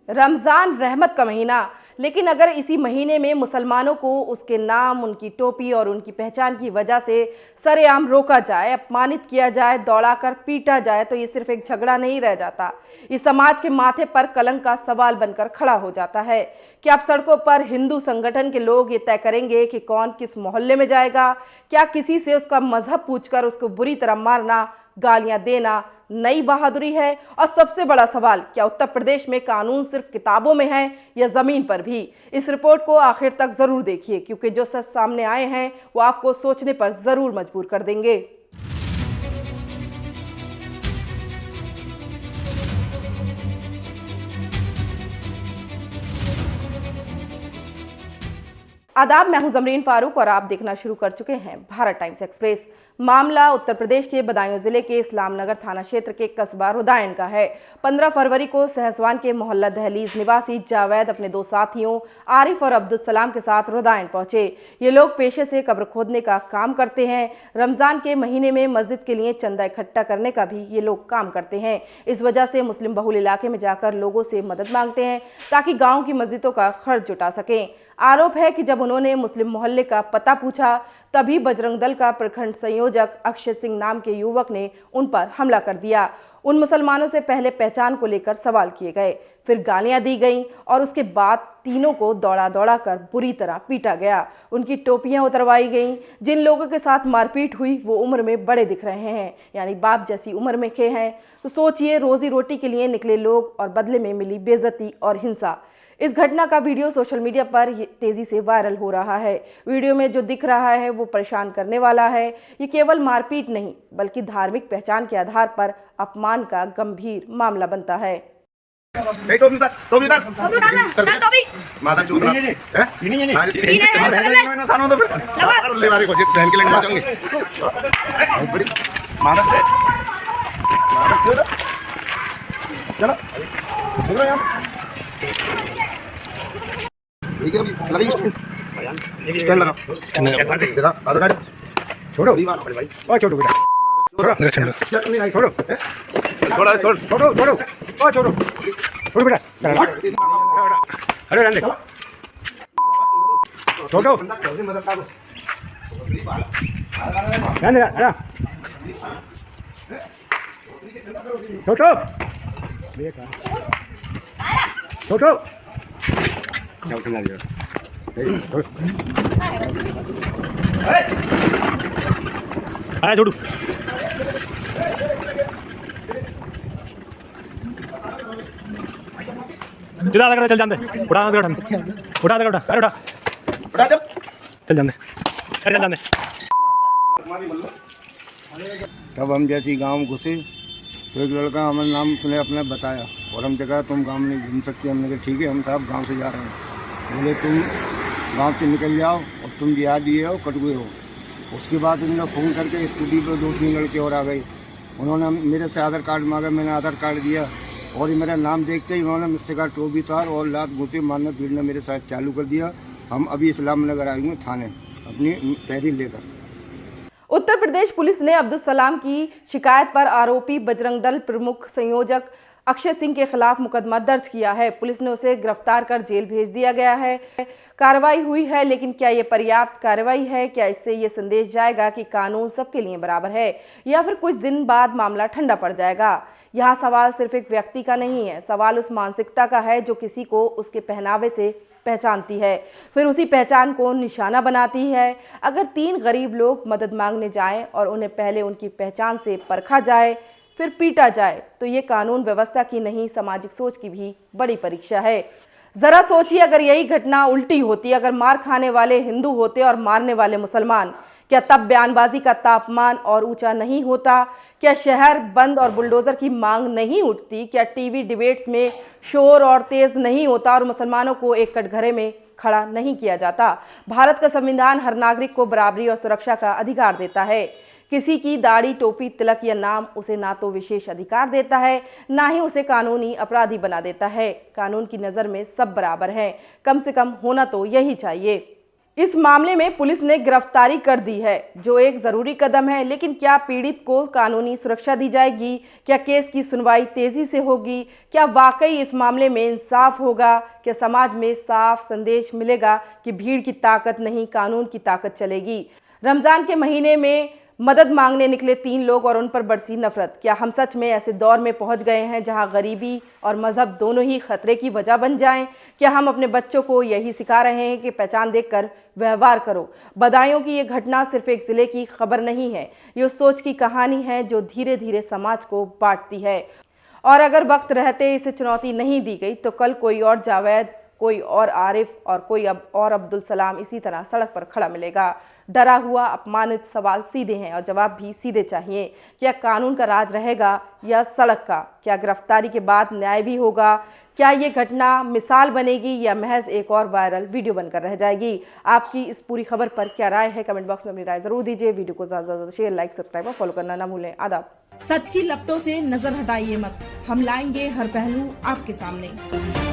रमजान रहमत का महीना, लेकिन अगर इसी महीने में मुसलमानों को उसके नाम, उनकी टोपी और उनकी पहचान की वजह से सरेआम रोका जाए, अपमानित किया जाए, दौड़ाकर पीटा जाए, तो ये सिर्फ एक झगड़ा नहीं रह जाता। ये समाज के माथे पर कलंक का सवाल बनकर खड़ा हो जाता है कि अब सड़कों पर हिंदू संगठन के लोग ये तय करेंगे कि कौन किस मोहल्ले में जाएगा। क्या किसी से उसका मजहब पूछकर उसको बुरी तरह मारना, गालियां देना नई बहादुरी है? और सबसे बड़ा सवाल, क्या उत्तर प्रदेश में कानून सिर्फ किताबों में है या जमीन पर भी? इस रिपोर्ट को आखिर तक जरूर देखिए, क्योंकि जो सच सामने आए हैं वो आपको सोचने पर जरूर मजबूर कर देंगे। आदाब, मैं हूं जमरीन फारूक और आप देखना शुरू कर चुके हैं भारत टाइम्स एक्सप्रेस। मामला उत्तर प्रदेश के बदायूं जिले के इस्लाम नगर थाना क्षेत्र के कस्बा रुदायन का है। 15 फरवरी को सहसवान के मोहल्ला दहलीज निवासी जावेद अपने दो साथियों आरिफ और अब्दुल सलाम के साथ रुदायन पहुंचे। ये लोग पेशे से कब्र खोदने का काम करते हैं। रमजान के महीने में मस्जिद के लिए चंदा इकट्ठा करने का भी ये लोग काम करते हैं। इस वजह से मुस्लिम बहुल इलाके में जाकर लोगों से मदद मांगते हैं ताकि गाँव की मस्जिदों का खर्च जुटा सकें। आरोप है कि जब उन्होंने मुस्लिम मोहल्ले का पता पूछा, तभी बजरंग दल का प्रखंड संयोजक अक्षय सिंह नाम के युवक ने उन पर हमला कर दिया। उन मुसलमानों से पहले पहचान को लेकर सवाल किए गए, फिर गालियां दी गईं और उसके बाद तीनों को दौड़ा दौड़ा कर बुरी तरह पीटा गया। उनकी टोपियां उतरवाई गईं। जिन लोगों के साथ मारपीट हुई वो उम्र में बड़े दिख रहे हैं, यानी बाप जैसी उम्र में के हैं। तो सोचिए, रोजी रोटी के लिए निकले लोग और बदले में मिली बेइज्जती और हिंसा। इस घटना का वीडियो सोशल मीडिया पर तेजी से वायरल हो रहा है। वीडियो में जो दिख रहा है वो परेशान करने वाला है। ये केवल मारपीट नहीं, बल्कि धार्मिक पहचान के आधार पर अपमान का गंभीर मामला बनता है। ठीक है, अभी लगाइए स्टैंड लगा देखा आधार कार्ड छोड़ो भाई और छोड़ो बेटा छोड़ो नहीं छोड़ो छोड़ो छोड़ो छोड़ो छोड़ो और छोड़ो छोड़ो बेटा अरे रहने छोड़ो रहने अरे छोड़ो छोड़ो क्या उठना दिया अरे छोड़ो चल जाते उड़ा चल जाते। तब हम जैसी गांव घुसे तो एक लड़का हमारा नाम सुने अपने बताया और हम देखा तुम गांव नहीं घूम सकते। हमने कहा ठीक है, हम साहब गांव से जा रहे हैं। बोले तुम गांव से निकल जाओ और तुम जिहादी हो, कटुए हो। उसके बाद उन्होंने फ़ोन करके स्कूटी पर 2-3 लड़के और आ गए। उन्होंने मेरे से आधार कार्ड मांगा, मैंने आधार कार्ड दिया और ये मेरा नाम देखते ही उन्होंने मुझसे कहा टोपी तार और लात घूसे मारना पीटना मेरे साथ चालू कर दिया। हम अभी इस्लाम नगर आए हुए थाने अपनी तहरीर लेकर। उत्तर प्रदेश पुलिस ने अब्दुल सलाम की शिकायत पर आरोपी बजरंग दल प्रमुख संयोजक अक्षय सिंह के खिलाफ मुकदमा दर्ज किया है। पुलिस ने उसे गिरफ्तार कर जेल भेज दिया गया है। कार्रवाई हुई है, लेकिन क्या ये पर्याप्त कार्रवाई है? क्या इससे ये संदेश जाएगा कि कानून सबके लिए बराबर है, या फिर कुछ दिन बाद मामला ठंडा पड़ जाएगा? यहाँ सवाल सिर्फ एक व्यक्ति का नहीं है, सवाल उस मानसिकता का है जो किसी को उसके पहनावे से पहचानती है, फिर उसी पहचान को निशाना बनाती है। अगर 3 गरीब लोग मदद मांगने जाएं और उन्हें पहले उनकी पहचान से परखा जाए, फिर पीटा जाए, तो ये कानून व्यवस्था की नहीं, सामाजिक सोच की भी बड़ी परीक्षा है। जरा सोचिए, अगर यही घटना उल्टी होती, अगर मार खाने वाले हिंदू होते और मारने वाले मुसलमान, क्या तब बयानबाजी का तापमान और ऊंचा नहीं होता? क्या शहर बंद और बुलडोजर की मांग नहीं उठती? क्या टीवी डिबेट्स में शोर और तेज नहीं होता और मुसलमानों को एक कटघरे में खड़ा नहीं किया जाता? भारत का संविधान हर नागरिक को बराबरी और सुरक्षा का अधिकार देता है। किसी की दाढ़ी, टोपी, तिलक या नाम उसे ना तो विशेष अधिकार देता है, ना ही उसे कानूनी अपराधी बना देता है। कानून की नज़र में सब बराबर हैं, कम से कम होना तो यही चाहिए। इस मामले में पुलिस ने गिरफ्तारी कर दी है, जो एक जरूरी कदम है। लेकिन क्या पीड़ित को कानूनी सुरक्षा दी जाएगी? क्या केस की सुनवाई तेजी से होगी? क्या वाकई इस मामले में इंसाफ होगा? क्या समाज में साफ संदेश मिलेगा कि भीड़ की ताकत नहीं, कानून की ताकत चलेगी? रमजान के महीने में मदद मांगने निकले 3 लोग और उन पर बरसी नफरत। क्या हम सच में ऐसे दौर में पहुंच गए हैं जहां गरीबी और मजहब दोनों ही खतरे की वजह बन जाएं? क्या हम अपने बच्चों को यही सिखा रहे हैं कि पहचान देखकर व्यवहार करो? बदायूं की ये घटना सिर्फ एक जिले की खबर नहीं है, ये उस सोच की कहानी है जो धीरे धीरे समाज को बांटती है। और अगर वक्त रहते इसे चुनौती नहीं दी गई तो कल कोई और जावेद, कोई और आरिफ और कोई अब्दुल सलाम इसी तरह सड़क पर खड़ा मिलेगा। डरा हुआ, अपमानित। सवाल सीधे हैं और जवाब भी सीधे चाहिए। क्या कानून का राज रहेगा या सड़क का? क्या गिरफ्तारी के बाद न्याय भी होगा? क्या ये घटना मिसाल बनेगी या महज एक और वायरल वीडियो बनकर रह जाएगी? आपकी इस पूरी खबर पर क्या राय है? कमेंट बॉक्स में अपनी राय जरूर दीजिए। वीडियो को ज्यादा से ज्यादा शेयर, लाइक, सब्सक्राइब और फॉलो करना ना भूलें। आदाब। सच की लपटों से नजर हटाइए मत, हम लाएंगे हर पहलू आपके सामने।